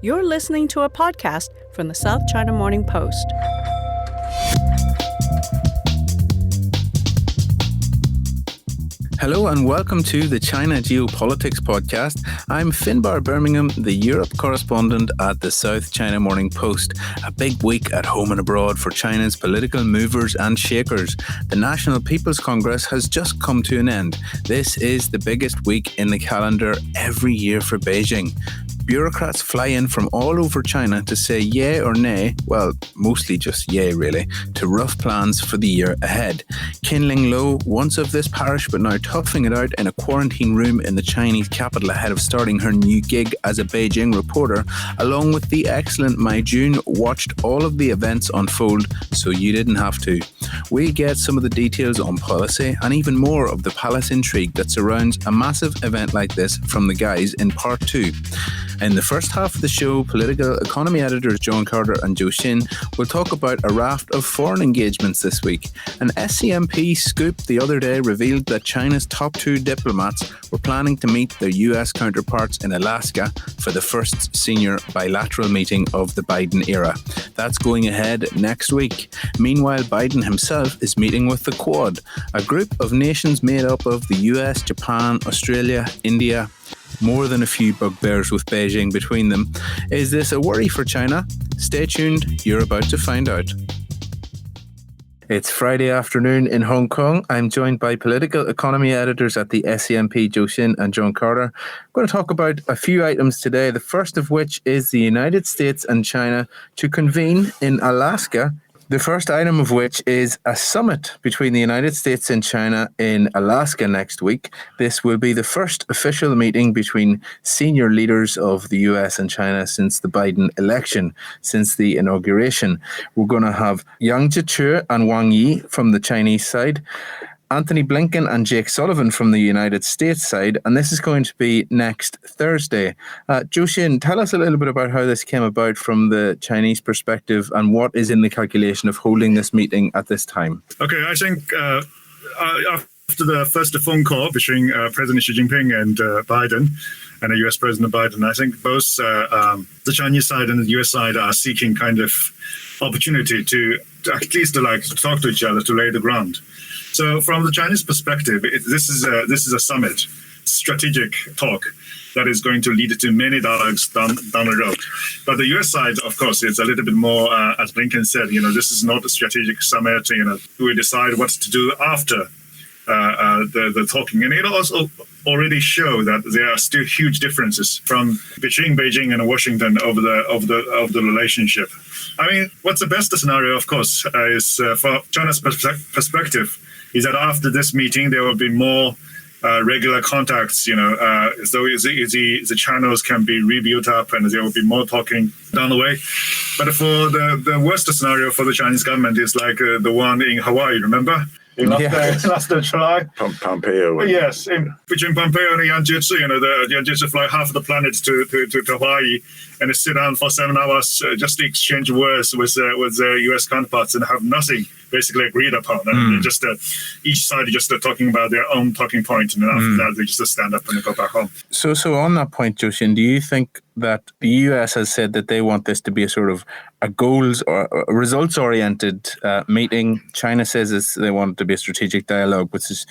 You're listening to a podcast from the South China Morning Post. Hello and welcome to the China Geopolitics Podcast. I'm Finbarr Bermingham, the Europe correspondent at the South China Morning Post. A big week at home and abroad for China's political movers and shakers. The National People's Congress has just come to an end. This is the biggest week in the calendar every year for Beijing. Bureaucrats fly in from all over China to say yay or nay, well, mostly just yay really, to rough plans for the year ahead. Kinling, once of this parish but now toughing it out in a quarantine room in the Chinese capital ahead of starting her new gig as a Beijing reporter, along with the excellent Mai Jun, watched all of the events unfold so you didn't have to. We get some of the details on policy and even more of the palace intrigue that surrounds a massive event like this from the guys in part 2. In the first half of the show, political economy editors John Carter and Zhou will talk about a raft of foreign engagements this week. An SCMP scoop the other day revealed that China's top 2 diplomats were planning to meet their US counterparts in Alaska for the first senior bilateral meeting of the Biden era. That's going ahead next week. Meanwhile, Biden himself is meeting with the Quad, a group of nations made up of the US, Japan, Australia, India. More than a few bugbears with Beijing between them. Is this a worry for China? Stay tuned, you're about to find out. It's Friday afternoon in Hong Kong. I'm joined by political economy editors at the SCMP, Zhou and John Carter. I'm going to talk about a few items today, the first of which is the United States and China to convene in Alaska. The first item of which is a summit between the United States and China in Alaska next week. This will be the first official meeting between senior leaders of the US and China since the Biden election, since the inauguration. We're going to have Yang Jiechi and Wang Yi from the Chinese side, Antony Blinken and Jake Sullivan from the United States side, and this is going to be next Thursday. Zhou, tell us a little bit about how this came about from the Chinese perspective and what is in the calculation of holding this meeting at this time. Okay, I think after the first phone call between President Xi Jinping and Biden, and the US President Biden, I think both the Chinese side and the US side are seeking kind of opportunity to at least talk to each other, to lay the ground. So from the Chinese perspective, this is a summit, strategic talk that is going to lead to many dialogues down the road. But the US side, of course, is a little bit more, as Blinken said, this is not a strategic summit. We decide what to do after the talking. And it also already show that there are still huge differences between Beijing and Washington over the relationship. I mean, what's the best scenario, of course, is for China's perspective, is that after this meeting, there will be more regular contacts, so the channels can be rebuilt up and there will be more talking down the way. But for the worst scenario for the Chinese government is like the one in Hawaii, remember? Last July. Pompeo. Yes, between Pompeo and Yang Jiechi, the Yang Jiechi fly half the planet to Hawaii and sit down for 7 hours just to exchange words with their U.S. counterparts and have nothing basically agreed upon. And just each side just talking about their own talking point, and then after that they just stand up and go back home. So on that point, Zhou, do you think that the US has said that they want this to be a sort of a goals or a results-oriented meeting? China says they want it to be a strategic dialogue, which is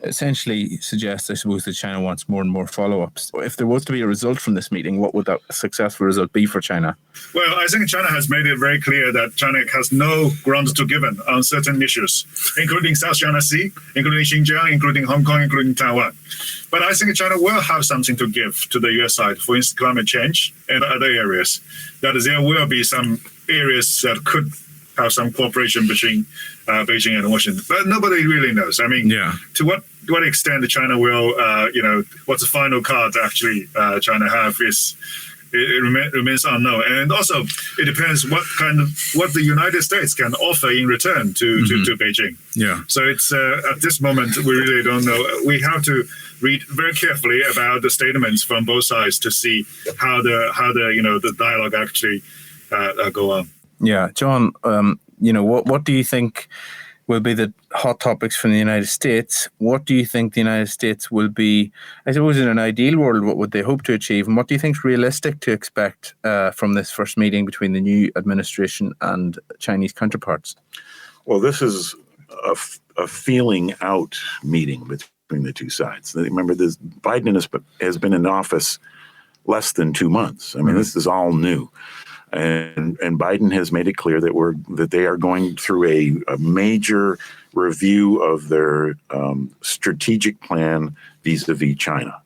essentially suggests, I suppose, that China wants more and more follow-ups. If there was to be a result from this meeting, what would that successful result be for China? Well, I think China has made it very clear that China has no ground to give on certain issues, including South China Sea, including Xinjiang, including Hong Kong, including Taiwan. But I think China will have something to give to the US side, for instance, climate change and other areas. That is, there will be some areas that could have some cooperation between Beijing and Washington. But nobody really knows. I mean, to what extent China will, what's the final card actually China have it remains unknown. And also, it depends what the United States can offer in return to Beijing. Yeah. So it's at this moment we really don't know. We have to read very carefully about the statements from both sides to see how the dialogue actually go on. Yeah, John. What do you think will be the hot topics from the United States. What do you think the United States will be, I suppose in an ideal world, what would they hope to achieve? And what do you think is realistic to expect from this first meeting between the new administration and Chinese counterparts? Well, this is a feeling out meeting between the two sides. Remember, Biden has been in office less than 2 months. I mean, this is all new. And Biden has made it clear that they are going through a major review of their strategic plan vis-a-vis China.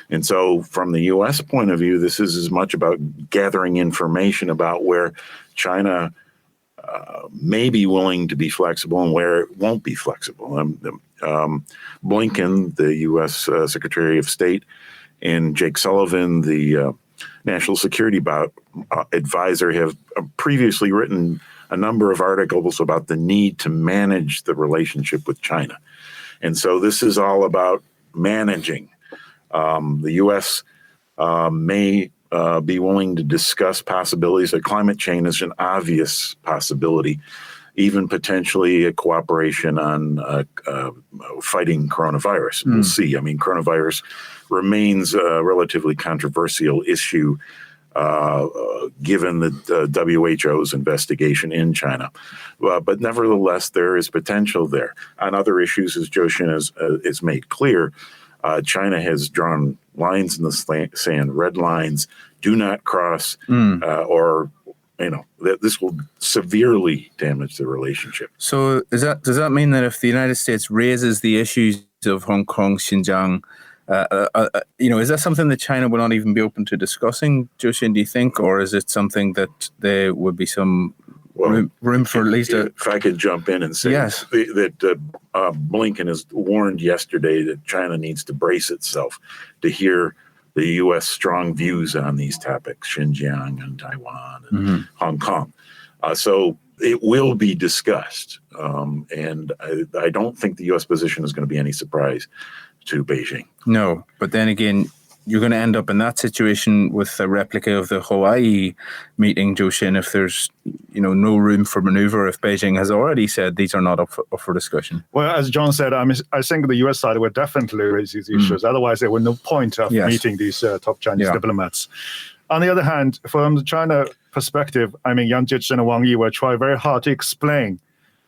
And so from the U.S. point of view, this is as much about gathering information about where China may be willing to be flexible and where it won't be flexible. Blinken, the U.S. Secretary of State, and Jake Sullivan, the National Security Advisor, have previously written a number of articles about the need to manage the relationship with China. And so this is all about managing. The U.S. may be willing to discuss possibilities that climate change is an obvious possibility, even potentially a cooperation on fighting coronavirus. We'll see. I mean, coronavirus remains a relatively controversial issue given the WHO's investigation in China. But nevertheless, there is potential there. On other issues, as Zhou has made clear, China has drawn lines in the sand, red lines, do not cross, or this will severely damage the relationship. So does that mean that if the United States raises the issues of Hong Kong, Xinjiang, is that something that China will not even be open to discussing, Zhou, do you think, or is it something that there would be some room for at least if I could jump in and say yes, that Blinken has warned yesterday that China needs to brace itself to hear the U.S. strong views on these topics, Xinjiang and Taiwan and Hong Kong. So it will be discussed. And I don't think the U.S. position is going to be any surprise to Beijing. No, but then again, you're going to end up in that situation with a replica of the Hawaii meeting, Zhou, if there's no room for maneuver, if Beijing has already said these are not up for discussion. Well, as John said, I think the U.S. side will definitely raise these issues. Otherwise, there was no point of meeting these top Chinese diplomats. On the other hand, from the China perspective, Yang Jiechi and Wang Yi will try very hard to explain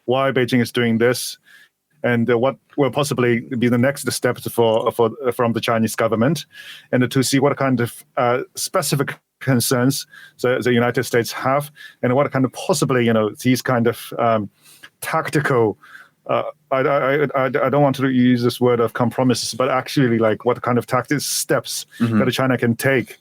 why Beijing is doing this and what will possibly be the next steps from the Chinese government, and to see what kind of specific concerns the United States have, and what kind of possibly these kind of tactical. I don't want to use this word of compromises, but actually like what kind of tactical steps that China can take,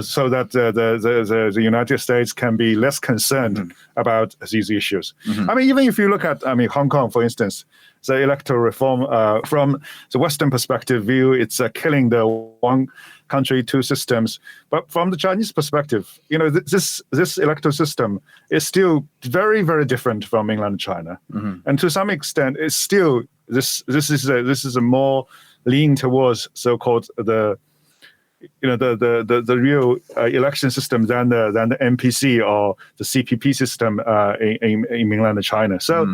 so that the United States can be less concerned about these issues. Even if you look at Hong Kong, for instance, the electoral reform from the Western perspective view, it's killing the one country, two systems. But from the Chinese perspective, this electoral system is still very, very different from mainland China, and to some extent, it's still this is a more lean towards so-called the real election system than the NPC or the CPP system in mainland China. So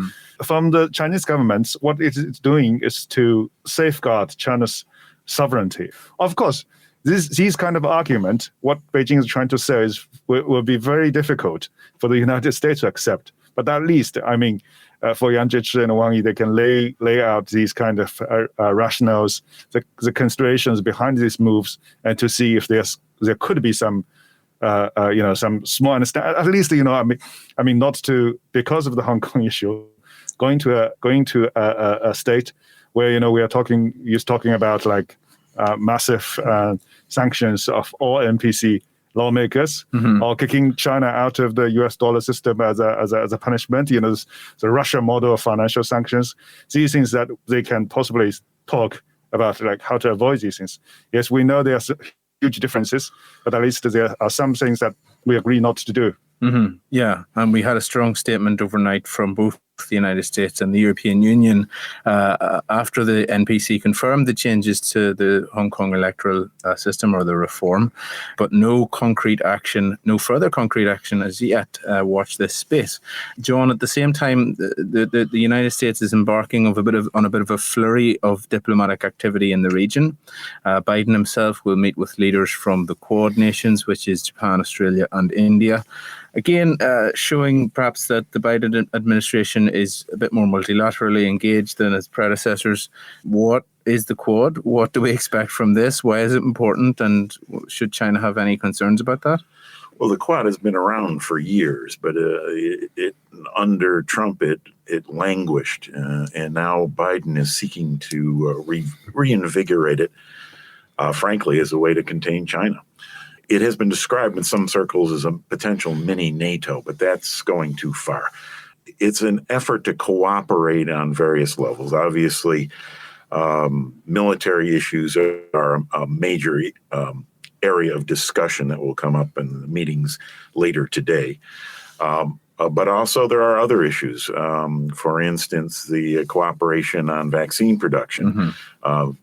from the Chinese government, what it is doing is to safeguard China's sovereignty. Of course, these kind of argument, what Beijing is trying to say is will be very difficult for the United States to accept. But at least, for Yang Jiechi and Wang Yi, they can lay out these kind of rationales, the considerations behind these moves, and to see if there could be some small understanding. At least, not to, because of the Hong Kong issue, going to a state where we are talking about like massive sanctions of all NPC lawmakers, or kicking China out of the US dollar system as a punishment, the Russia model of financial sanctions, these things that they can possibly talk about, like how to avoid these things. Yes, we know there are huge differences, but at least there are some things that we agree not to do. Yeah, and we had a strong statement overnight from both the United States and the European Union after the NPC confirmed the changes to the Hong Kong electoral system or the reform, but no further concrete action as yet. Watch this space. John, at the same time, the United States is embarking on a bit of a flurry of diplomatic activity in the region. Biden himself will meet with leaders from the Quad nations, which is Japan, Australia, and India. Again, showing perhaps that the Biden administration is a bit more multilaterally engaged than its predecessors. What is the Quad? What do we expect from this? Why is it important? And should China have any concerns about that? Well, the Quad has been around for years, but under Trump, it languished. And now Biden is seeking to reinvigorate it, frankly, as a way to contain China. It has been described in some circles as a potential mini NATO, but that's going too far. It's an effort to cooperate on various levels. Obviously, military issues are a major area of discussion that will come up in the meetings later today. But also there are other issues. For instance, the cooperation on vaccine production,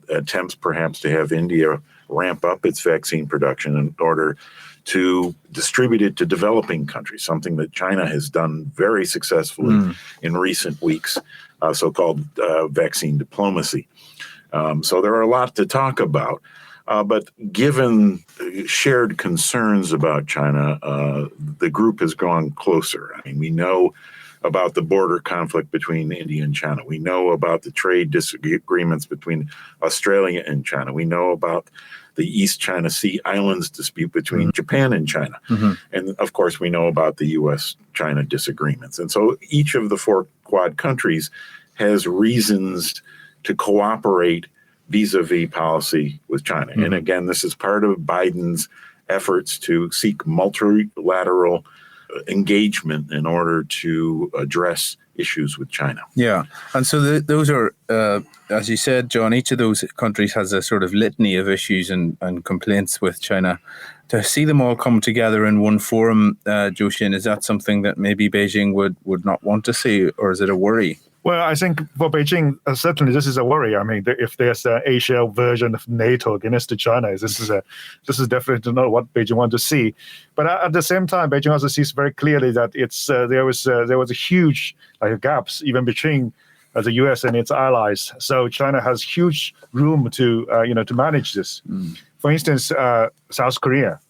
attempts perhaps to have India ramp up its vaccine production in order to distribute it to developing countries, something that China has done very successfully in recent weeks, so-called vaccine diplomacy. So there are a lot to talk about. But given shared concerns about China, the group has gone closer. I mean, we know about the border conflict between India and China. We know about the trade disagreements between Australia and China. We know about the East China Sea Islands dispute between Japan and China. And of course, we know about the US-China disagreements. And so each of the four Quad countries has reasons to cooperate vis-a-vis policy with China. And again, this is part of Biden's efforts to seek multilateral engagement in order to address issues with China. Yeah. And so those are, as you said, John, each of those countries has a sort of litany of issues and complaints with China. To see them all come together in one forum, Zhou Xin, is that something that maybe Beijing would not want to see, or is it a worry? Well, I think for Beijing, certainly this is a worry. I mean, if there's an Asia version of NATO against China, this is definitely not what Beijing wants to see. But at the same time, Beijing also sees very clearly that there was a huge gaps even between the U.S. and its allies. So China has huge room to manage this. For instance, South Korea.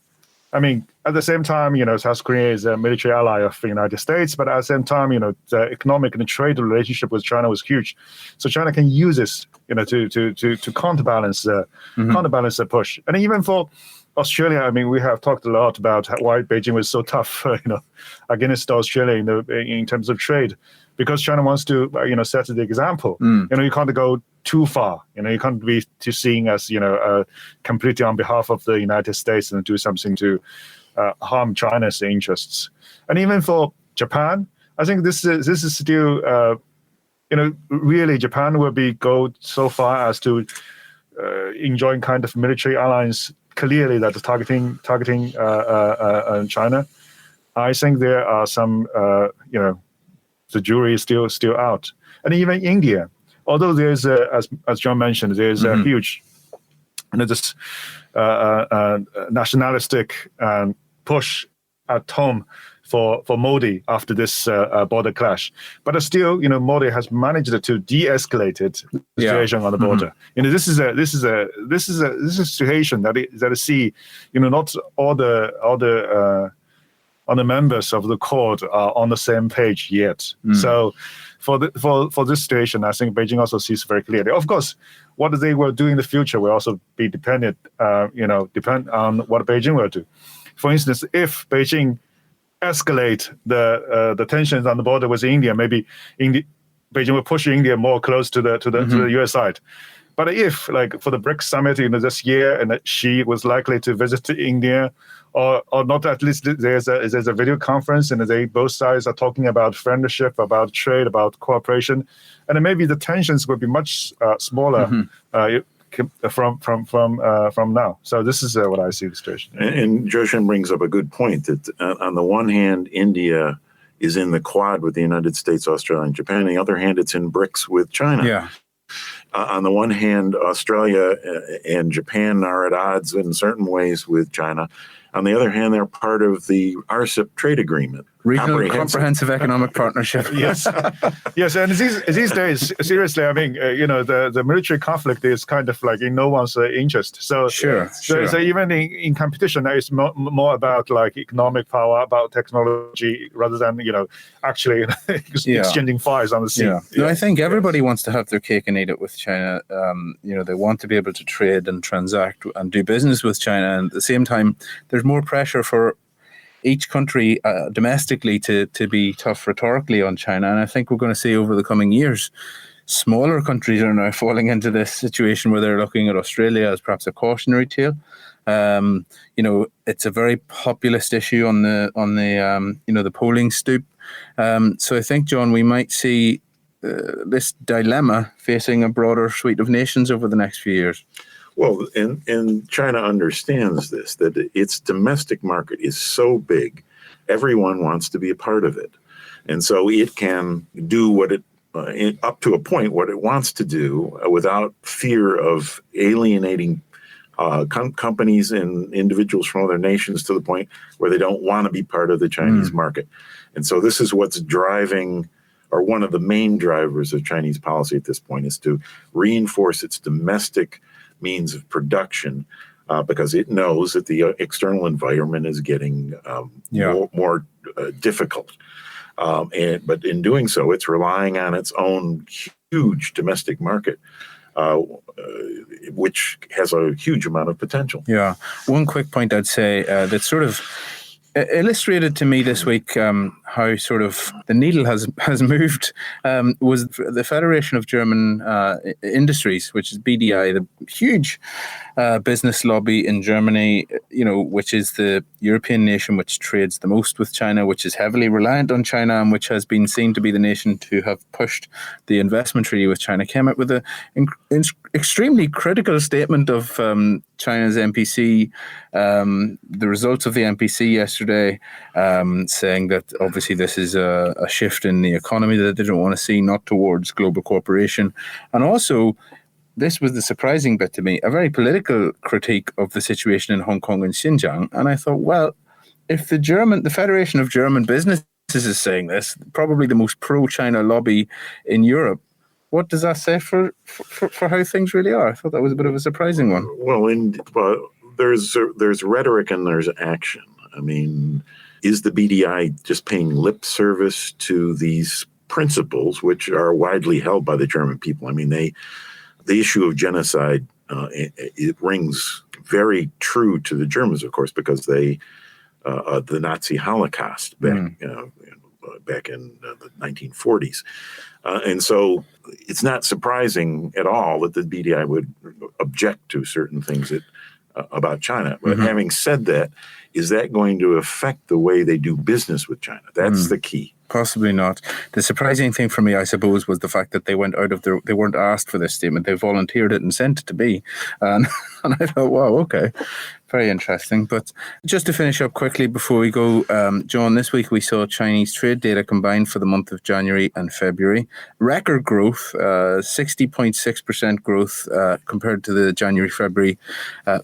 I mean, at the same time, South Korea is a military ally of the United States, but at the same time, the economic and trade relationship with China was huge. So China can use this, to counterbalance the push. And even for Australia, I mean, we have talked a lot about why Beijing was so tough, against Australia in terms of trade, because China wants to, set the example. You can't go too far. You can't be too seen as, completely on behalf of the United States and do something to harm China's interests. And even for Japan, I think this is still, really Japan will go so far as to enjoy kind of military alliance clearly that is targeting China. I think there are some, the jury is still out. And even India, although there's as John mentioned, there's a huge, this nationalistic push at home for Modi after this border clash, but still, Modi has managed to de-escalate the situation on the border. This is a situation that is see, not all the members of the court are on the same page yet. So for this situation, I think Beijing also sees very clearly. Of course, what they will do in the future will also be depend on what Beijing will do. For instance, if Beijing escalate the tensions on the border with India, maybe Beijing will push India more close to the US side. But if, for the BRICS summit this year, and Xi was likely to visit India, or not, at least there's a video conference, and both sides are talking about friendship, about trade, about cooperation, and maybe the tensions will be much smaller from now. So this is what I see the situation. And Zhou Xin brings up a good point that on the one hand, India is in the Quad with the United States, Australia, and Japan. On the other hand, it's in BRICS with China. Yeah. On the one hand, Australia and Japan are at odds in certain ways with China. On the other hand, they're part of the RCEP trade agreement. Regional Comprehensive Economic Partnership. Yes, yes, and these days, seriously, I mean, the military conflict is kind of like in no one's interest. So, Sure. So even in competition, it's more about like economic power, about technology, rather than actually exchanging fires on the sea. Yeah. No, I think everybody wants to have their cake and eat it with China. They want to be able to trade and transact and do business with China, and at the same time, there's more pressure for each country domestically to be tough rhetorically on China. And I think we're going to see over the coming years, smaller countries are now falling into this situation where they're looking at Australia as perhaps a cautionary tale. It's a very populist issue on the polling stoop. So I think, John, we might see this dilemma facing a broader suite of nations over the next few years. Well, and China understands this, that its domestic market is so big, everyone wants to be a part of it. And so it can do what it, up to a point, what it wants to do without fear of alienating companies and individuals from other nations to the point where they don't want to be part of the Chinese market. And so this is what's driving, or one of the main drivers of Chinese policy at this point, is to reinforce its domestic means of production, because it knows that the external environment is getting more difficult. But in doing so, it's relying on its own huge domestic market, which has a huge amount of potential. Yeah. One quick point I'd say that sort of illustrated to me this week how sort of the needle has moved was the Federation of German Industries, which is BDI, the huge business lobby in Germany, which is the European nation which trades the most with China, which is heavily reliant on China, and which has been seen to be the nation to have pushed the investment treaty with China, came out with an extremely critical statement of China's NPC, the results of the NPC yesterday, saying that obviously this is a shift in the economy that they don't want to see, not towards global cooperation. And also, this was the surprising bit to me, a very political critique of the situation in Hong Kong and Xinjiang. And I thought, well, if the Federation of German Businesses is saying this, probably the most pro-China lobby in Europe, what does that say for how things really are? I thought that was a bit of a surprising one. Well, there's rhetoric and there's action. I mean, is the BDI just paying lip service to these principles, which are widely held by the German people? I mean, the issue of genocide, it rings very true to the Germans, of course, because the Nazi Holocaust back in the 1940s. And so it's not surprising at all that the BDI would object to certain things about China. But having said that, is that going to affect the way they do business with China? That's the key. Possibly not. The surprising thing for me, I suppose, was the fact that they went out of they weren't asked for this statement. They volunteered it and sent it to me. And I thought, wow, okay. Very interesting. But just to finish up quickly before we go, John, this week we saw Chinese trade data combined for the month of January and February. Record growth, 60.6% growth compared to the January-February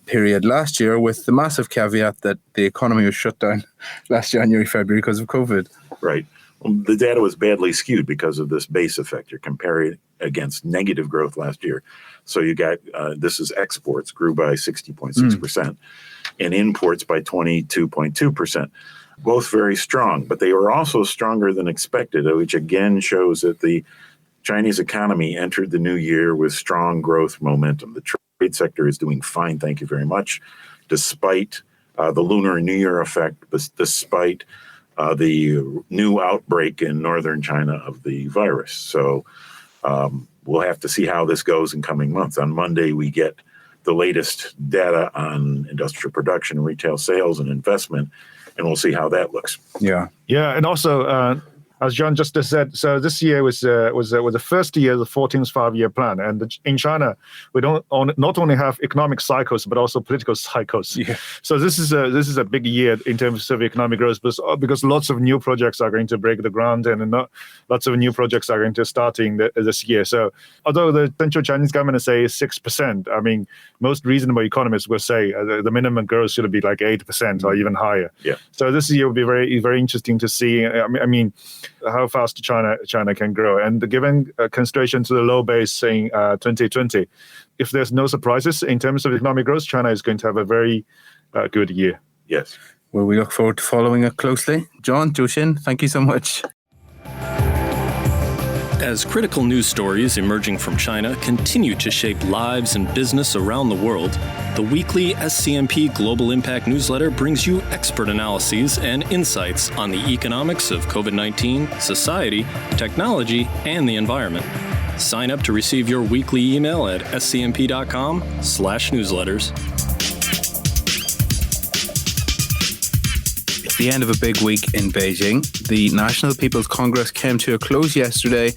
period last year, with the massive caveat that the economy was shut down last January-February because of COVID. Right. Well, the data was badly skewed because of this base effect. You're comparing against negative growth last year. So you got, this is exports grew by 60.6% and imports by 22.2%. Both very strong, but they were also stronger than expected, which again shows that the Chinese economy entered the new year with strong growth momentum. The trade sector is doing fine, thank you very much, despite the Lunar New Year effect, despite the new outbreak in northern China of the virus. So we'll have to see how this goes in coming months. On Monday, we get the latest data on industrial production, retail sales, and investment, and we'll see how that looks. Yeah, and also as John just said, so this year was the first year of the 14th five-year plan, and in China we not only have economic cycles but also political cycles. Yeah. So this is a big year in terms of economic growth, because lots of new projects are going to break the ground, and lots of new projects are going to starting this year. So although the central Chinese government say 6%, I mean most reasonable economists will say the minimum growth should be like 8% or even higher. Yeah. So this year will be very, very interesting to see. I mean, how fast China can grow, and given consideration to the low base in 2020, if there's no surprises in terms of economic growth, China is going to have a very good year. Yes. Well, we look forward to following it closely. John, Zhou Xin, thank you so much. As critical news stories emerging from China continue to shape lives and business around the world, the weekly SCMP Global Impact newsletter brings you expert analyses and insights on the economics of COVID-19, society, technology, and the environment. Sign up to receive your weekly email at scmp.com/newsletters. The end of a big week in Beijing. The National People's Congress came to a close yesterday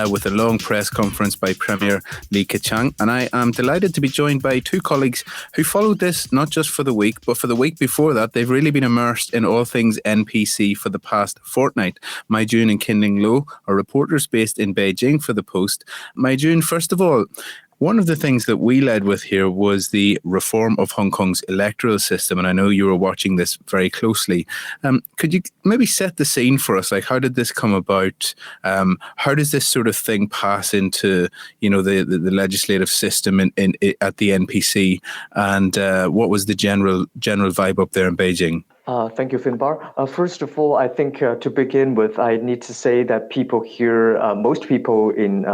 with a long press conference by Premier Li Keqiang, and I am delighted to be joined by two colleagues who followed this not just for the week, but for the week before that. They've really been immersed in all things NPC for the past fortnight. Mai Jun and Kinling are reporters based in Beijing for the Post. Mai Jun, first of all, one of the things that we led with here was the reform of Hong Kong's electoral system, and I know you were watching this very closely. Could you maybe set the scene for us? Like, how did this come about? How does this sort of thing pass into, the legislative system at the NPC? And what was the general vibe up there in Beijing? Thank you, Finbarr. First of all, I think to begin with, I need to say that people here, most people in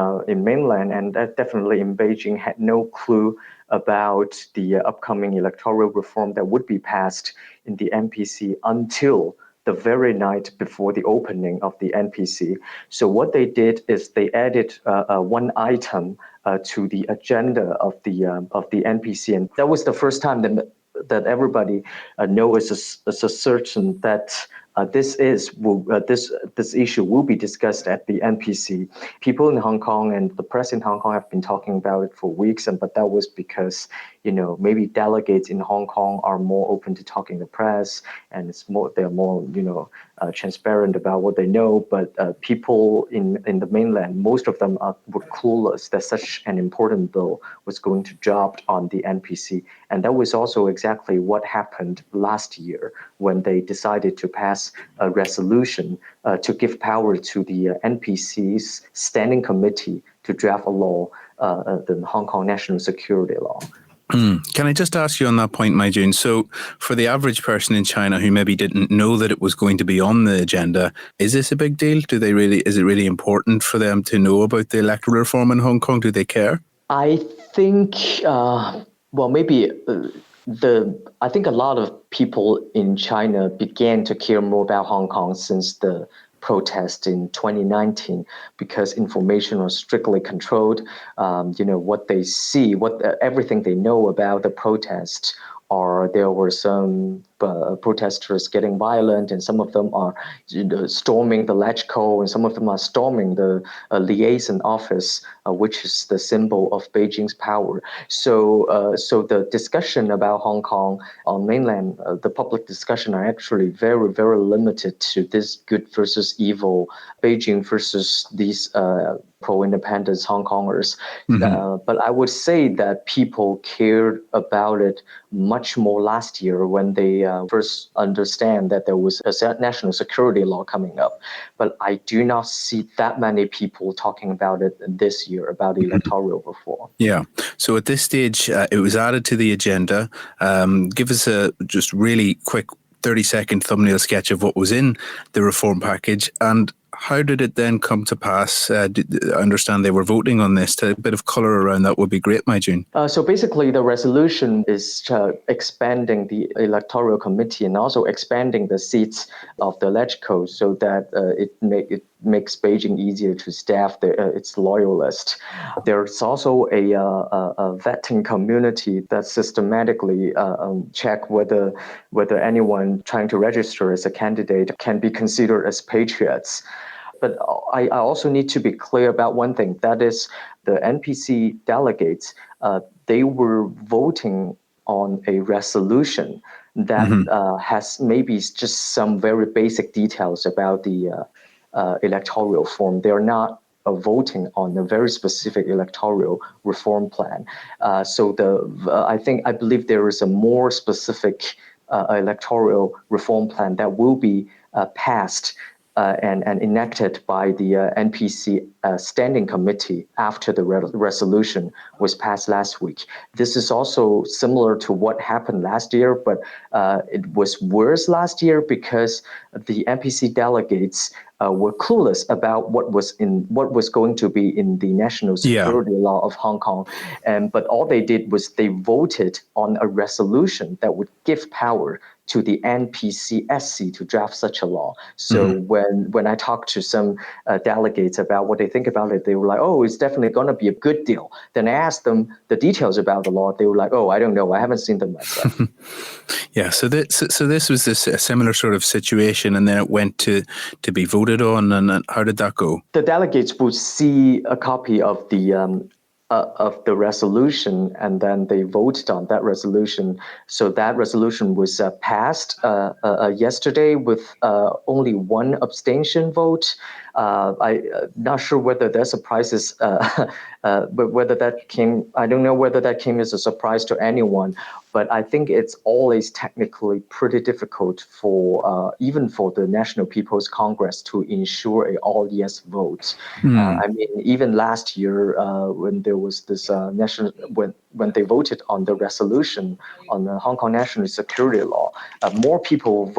mainland and definitely in Beijing, had no clue about the upcoming electoral reform that would be passed in the NPC until the very night before the opening of the NPC. So what they did is they added one item to the agenda of the NPC, and that was the first time that everybody knows is certain that this issue will be discussed at the NPC. People in Hong Kong and the press in Hong Kong have been talking about it for weeks, but that was because maybe delegates in Hong Kong are more open to talking to the press, and they're more transparent about what they know. But people in the mainland, most of them were clueless that such an important bill was going to drop on the NPC, and that was also exactly what happened last year when they decided to pass a resolution to give power to the NPC's standing committee to draft a law, the Hong Kong National Security Law. Can I just ask you on that point, Mai Jun? So for the average person in China who maybe didn't know that it was going to be on the agenda, is this a big deal? Is it really important for them to know about the electoral reform in Hong Kong? Do they care? I think, maybe I think a lot of people in China began to care more about Hong Kong since the protest in 2019, because information was strictly controlled. What they see, everything they know about the protest, or there were some protesters getting violent, and some of them are storming the LegCo, and some of them are storming the liaison office, which is the symbol of Beijing's power. So the discussion about Hong Kong on mainland, the public discussion are actually very, very limited to this good versus evil, Beijing versus these pro-independence Hong Kongers. Mm-hmm. But I would say that people cared about it much more last year when they first understand that there was a national security law coming up. But I do not see that many people talking about it this year, about the electoral reform. Yeah. So at this stage, it was added to the agenda. Give us a just really quick 30-second thumbnail sketch of what was in the reform package, and how did it then come to pass? I understand they were voting on this. A bit of colour around that would be great, Mai Jun. So basically, the resolution is expanding the electoral committee and also expanding the seats of the LegCo so that it makes Beijing easier to staff its loyalists. There's also a vetting community that systematically check whether anyone trying to register as a candidate can be considered as patriots. But I also need to be clear about one thing. That is, the NPC delegates, they were voting on a resolution that has maybe just some very basic details about the electoral reform. They're not voting on a very specific electoral reform plan. I believe there is a more specific electoral reform plan that will be passed and enacted by the NPC Standing Committee after the resolution was passed last week. This is also similar to what happened last year, but it was worse last year because the NPC delegates were clueless about what was going to be in the national security law of Hong Kong, but all they did was they voted on a resolution that would give power to the NPCSC to draft such a law. So when I talked to some delegates about what they think about it, they were like, "Oh, it's definitely going to be a good deal." Then I asked them the details about the law. They were like, "Oh, I don't know. I haven't seen them myself." Yeah. So this was a similar sort of situation, and then it went to be voted on. And how did that go? The delegates would see a copy of the resolution, and then they voted on that resolution. So that resolution was passed yesterday with only one abstention vote. I'm not sure whether that surprises, but whether that came, I don't know whether that came as a surprise to anyone. But I think it's always technically pretty difficult for even for the National People's Congress to ensure an all yes vote. I mean, even last year when there was this when they voted on the resolution on the Hong Kong national security law, more people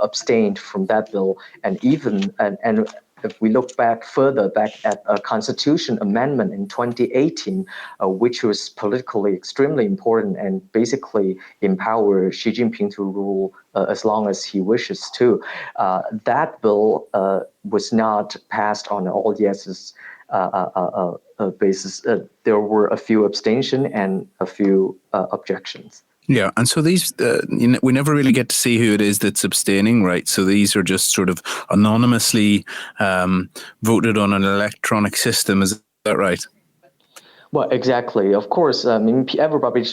abstained from that bill, and if we look further back at a constitution amendment in 2018, which was politically extremely important and basically empower Xi Jinping to rule as long as he wishes to, that bill was not passed on all yeses basis. There were a few abstention and a few objections. Yeah, and so these, we never really get to see who it is that's abstaining, right? So these are just sort of anonymously voted on an electronic system, is that right? Well, exactly. Of course, I mean, everybody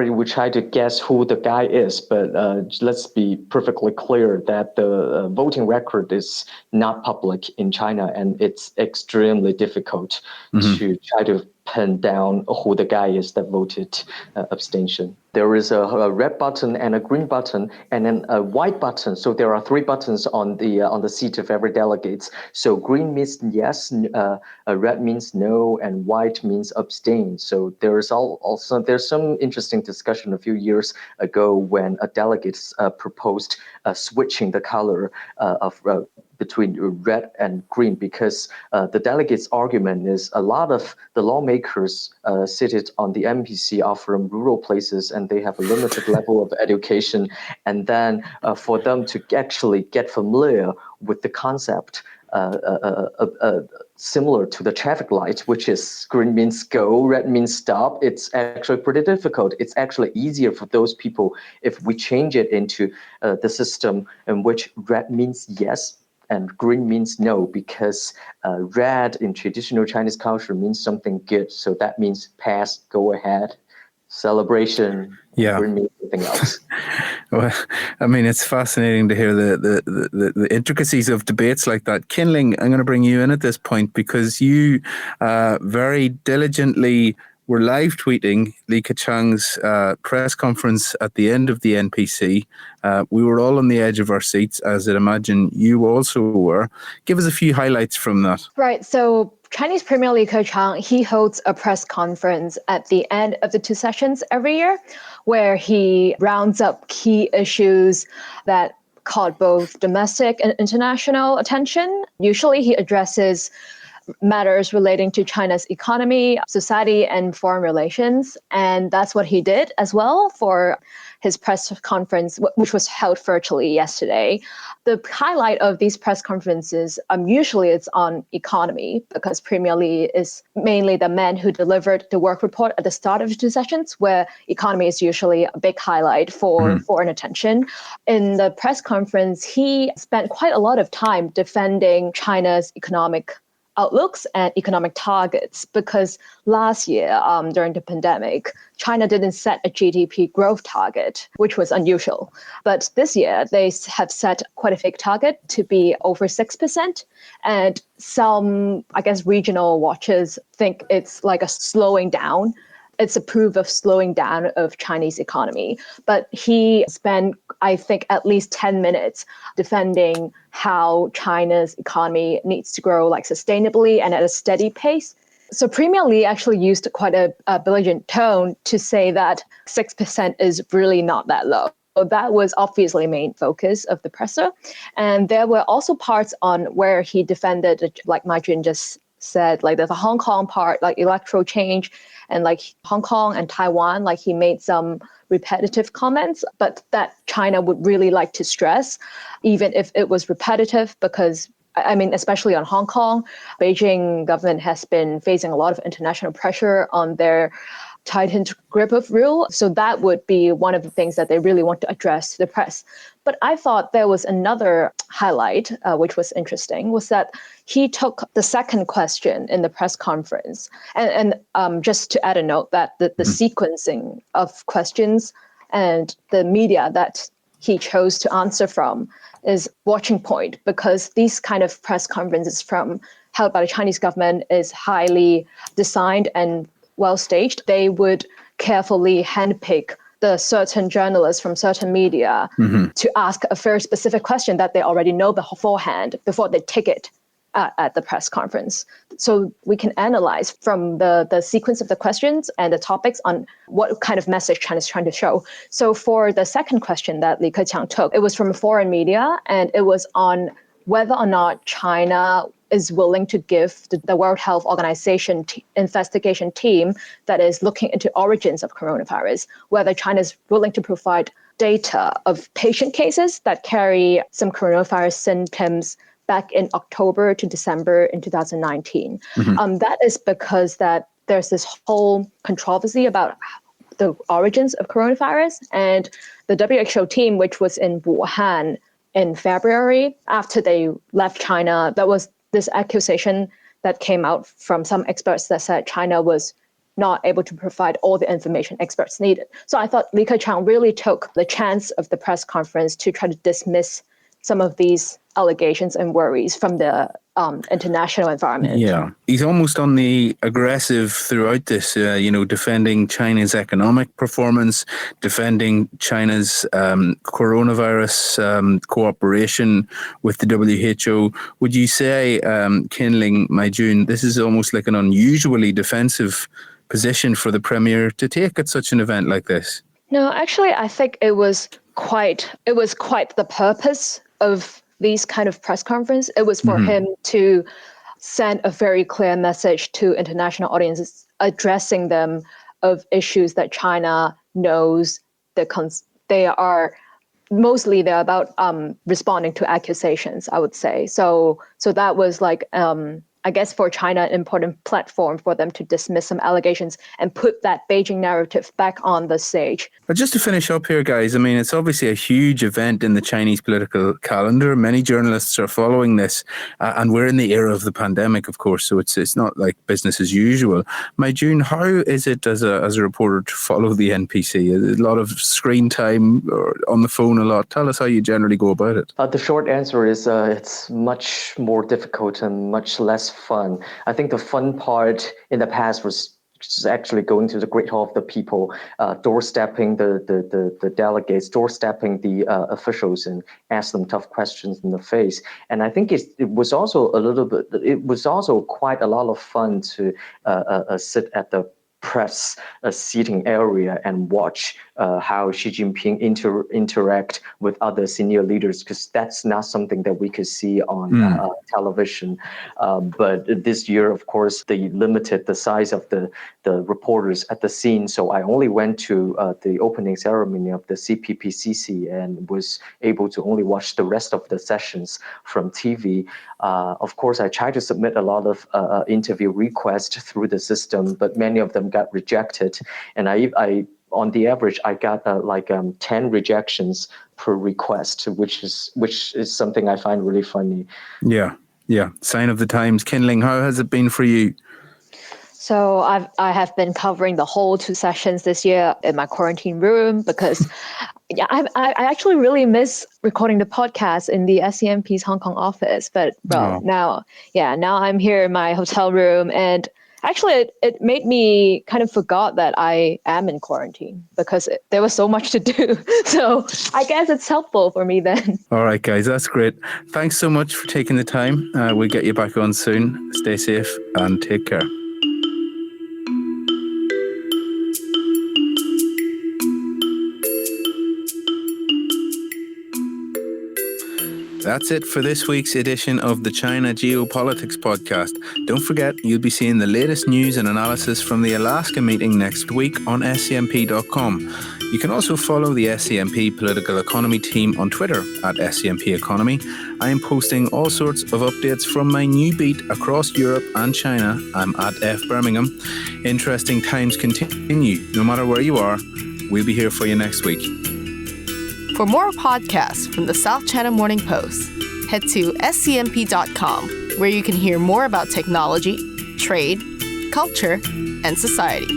would try to guess who the guy is, but let's be perfectly clear that the voting record is not public in China, and it's extremely difficult to try to pin down who the guy is that voted abstention. There is a red button and a green button and then a white button. So there are three buttons on the seat of every delegate. So green means yes, red means no, and white means abstain. So there's some interesting discussion a few years ago when a delegate proposed switching the color of between red and green, because the delegates' argument is a lot of the lawmakers seated on the NPC are from rural places and they have a limited level of education. And then for them to actually get familiar with the concept similar to the traffic light, which is green means go, red means stop, it's actually pretty difficult. It's actually easier for those people if we change it into the system in which red means yes and green means no, because red in traditional Chinese culture means something good. So that means pass, go ahead, celebration. Yeah. Green means something else. Well, I mean, it's fascinating to hear the intricacies of debates like that. Kinling, I'm going to bring you in at this point because you very diligently were live tweeting Li Keqiang's press conference at the end of the NPC. We were all on the edge of our seats, as I'd imagine you also were. Give us a few highlights from that. Right. So Chinese Premier Li Keqiang, he holds a press conference at the end of the two sessions every year, where he rounds up key issues that caught both domestic and international attention. Usually he addresses matters relating to China's economy, society, and foreign relations. And that's what he did as well for his press conference, which was held virtually yesterday. The highlight of these press conferences, usually it's on economy, because Premier Li is mainly the man who delivered the work report at the start of the two sessions, where economy is usually a big highlight for foreign attention. In the press conference, he spent quite a lot of time defending China's economic outlooks and economic targets, because last year, during the pandemic, China didn't set a GDP growth target, which was unusual. But this year, they have set quite a fake target to be over 6%. And some, I guess, regional watchers think it's like a slowing down. It's a proof of slowing down of Chinese economy. But he spent, I think, at least 10 minutes defending how China's economy needs to grow like sustainably and at a steady pace. So Premier Li actually used quite a belligerent tone to say that 6% is really not that low. So that was obviously the main focus of the presser. And there were also parts on where he defended, like Mai Jun just said, like there's a Hong Kong part, like electoral change, and like Hong Kong and Taiwan, like he made some repetitive comments, but that China would really like to stress, even if it was repetitive, because I mean, especially on Hong Kong, Beijing government has been facing a lot of international pressure on their tightened grip of rule. So that would be one of the things that they really want to address to the press. But I thought there was another highlight, which was interesting, was that he took the second question in the press conference. And just to add a note that the sequencing of questions and the media that he chose to answer from is watching point, because these kind of press conferences held by the Chinese government is highly designed and well staged. They would carefully handpick the certain journalists from certain media to ask a very specific question that they already know beforehand before they take it at the press conference. So we can analyze from the sequence of the questions and the topics on what kind of message China is trying to show. So for the second question that Li Keqiang took, it was from foreign media, and it was on whether or not China is willing to give the World Health Organization investigation team that is looking into origins of coronavirus, whether China is willing to provide data of patient cases that carry some coronavirus symptoms back in October to December in 2019. That is because that there's this whole controversy about the origins of coronavirus, and the WHO team, which was in Wuhan in February, after they left China, that was this accusation that came out from some experts that said China was not able to provide all the information experts needed. So I thought Li Keqiang really took the chance of the press conference to try to dismiss some of these allegations and worries from the international environment. Yeah, he's almost on the aggressive throughout this, defending China's economic performance, defending China's coronavirus cooperation with the WHO. Would you say, Kinling, Mai Jun, this is almost like an unusually defensive position for the Premier to take at such an event like this? No, actually, I think it was quite the purpose of these kind of press conference. It was for him to send a very clear message to international audiences, addressing them of issues that China knows they're about responding to accusations, I would say. So that was like, I guess for China, an important platform for them to dismiss some allegations and put that Beijing narrative back on the stage. But just to finish up here, guys, I mean, it's obviously a huge event in the Chinese political calendar. Many journalists are following this, and we're in the era of the pandemic, of course, so it's not like business as usual. Mai Jun, how is it as a reporter to follow the NPC? A lot of screen time or on the phone a lot. Tell us how you generally go about it. The short answer is it's much more difficult and much less fun. I think the fun part in the past was just actually going to the Great Hall of the People, doorstepping the delegates, doorstepping the officials, and ask them tough questions in the face. And I think it was also quite a lot of fun to sit at the press seating area and watch how Xi Jinping interact with other senior leaders, because that's not something that we could see on television. But this year, of course, they limited the size of the reporters at the scene. So I only went to the opening ceremony of the CPPCC and was able to only watch the rest of the sessions from TV. Of course, I tried to submit a lot of interview requests through the system, but many of them got rejected. And I on the average, I got 10 rejections per request, which is something I find really funny. Yeah. Sign of the times. Kinling, how has it been for you? So I have been covering the whole 2 sessions this year in my quarantine room because I actually really miss recording the podcast in the SCMP's Hong Kong office. But now I'm here in my hotel room, and actually it made me kind of forgot that I am in quarantine because there was so much to do. So I guess it's helpful for me then. All right, guys, that's great. Thanks so much for taking the time. We'll get you back on soon. Stay safe and take care. That's it for this week's edition of the China Geopolitics Podcast. Don't forget, you'll be seeing the latest news and analysis from the Alaska meeting next week on scmp.com. You can also follow the SCMP Political Economy team on Twitter at SCMP Economy. I am posting all sorts of updates from my new beat across Europe and China. I'm at F Bermingham. Interesting times continue. No matter where you are, we'll be here for you next week. For more podcasts from the South China Morning Post, head to scmp.com, where you can hear more about technology, trade, culture, and society.